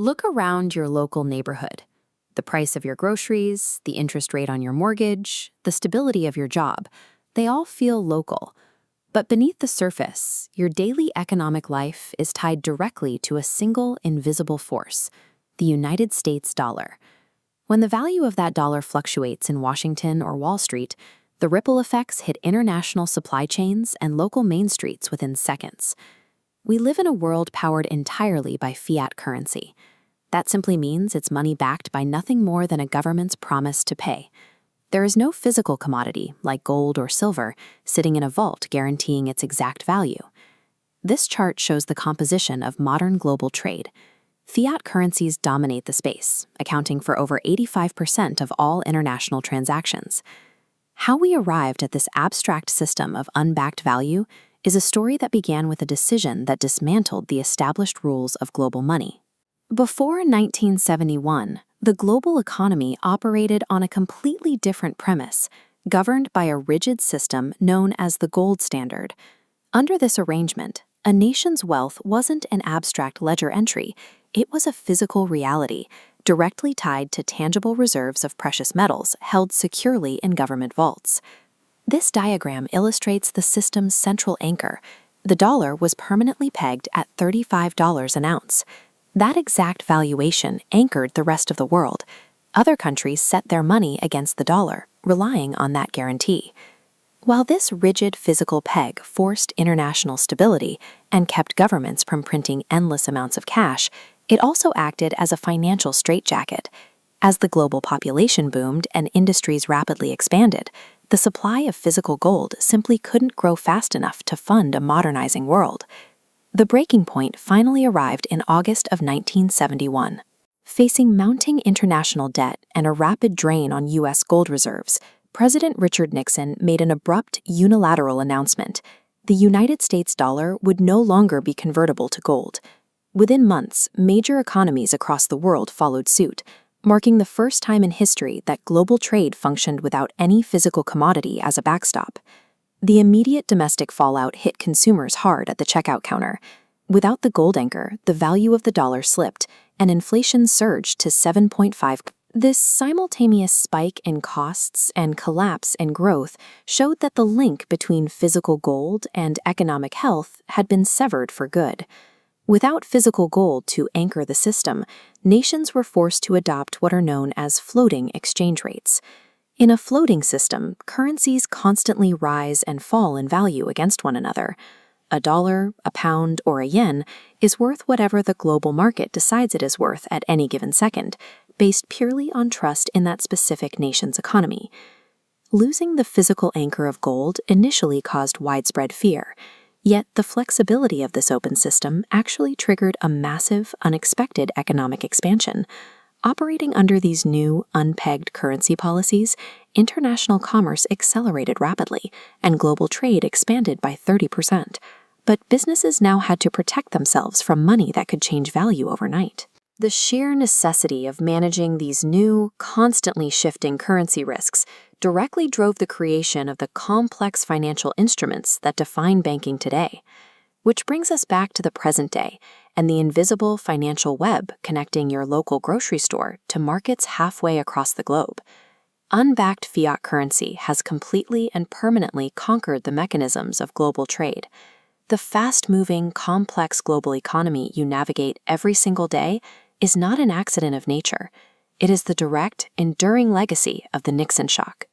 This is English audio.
Look around your local neighborhood. The price of your groceries, the interest rate on your mortgage, the stability of your job, they all feel local. But beneath the surface, your daily economic life is tied directly to a single invisible force, the United States dollar. When the value of that dollar fluctuates in Washington or Wall Street, the ripple effects hit international supply chains and local main streets within seconds. We live in a world powered entirely by fiat currency. That simply means it's money backed by nothing more than a government's promise to pay. There is no physical commodity, like gold or silver, sitting in a vault guaranteeing its exact value. This chart shows the composition of modern global trade. Fiat currencies dominate the space, accounting for over 85% of all international transactions. How we arrived at this abstract system of unbacked value is a story that began with a decision that dismantled the established rules of global money. Before 1971, the global economy operated on a completely different premise, governed by a rigid system known as the gold standard. Under this arrangement, a nation's wealth wasn't an abstract ledger entry, it was a physical reality, directly tied to tangible reserves of precious metals held securely in government vaults. This diagram illustrates the system's central anchor. The dollar was permanently pegged at $35 an ounce. That exact valuation anchored the rest of the world. Other countries set their money against the dollar, relying on that guarantee. While this rigid physical peg forced international stability and kept governments from printing endless amounts of cash, it also acted as a financial straitjacket. As the global population boomed and industries rapidly expanded, the supply of physical gold simply couldn't grow fast enough to fund a modernizing world. The breaking point finally arrived in August of 1971. Facing mounting international debt and a rapid drain on U.S. gold reserves, President Richard Nixon made an abrupt unilateral announcement. The United States dollar would no longer be convertible to gold. Within months, major economies across the world followed suit, marking the first time in history that global trade functioned without any physical commodity as a backstop. The immediate domestic fallout hit consumers hard at the checkout counter. Without the gold anchor, the value of the dollar slipped, and inflation surged to 7.5%. This simultaneous spike in costs and collapse in growth showed that the link between physical gold and economic health had been severed for good. Without physical gold to anchor the system, nations were forced to adopt what are known as floating exchange rates. In a floating system, currencies constantly rise and fall in value against one another. A dollar, a pound, or a yen is worth whatever the global market decides it is worth at any given second, based purely on trust in that specific nation's economy. Losing the physical anchor of gold initially caused widespread fear, yet the flexibility of this open system actually triggered a massive, unexpected economic expansion. Operating under these new, unpegged currency policies, international commerce accelerated rapidly, and global trade expanded by 30%. But businesses now had to protect themselves from money that could change value overnight. The sheer necessity of managing these new, constantly shifting currency risks directly drove the creation of the complex financial instruments that define banking today. Which brings us back to the present day and the invisible financial web connecting your local grocery store to markets halfway across the globe. Unbacked fiat currency has completely and permanently conquered the mechanisms of global trade. The fast-moving, complex global economy you navigate every single day is not an accident of nature. It is the direct, enduring legacy of the Nixon shock.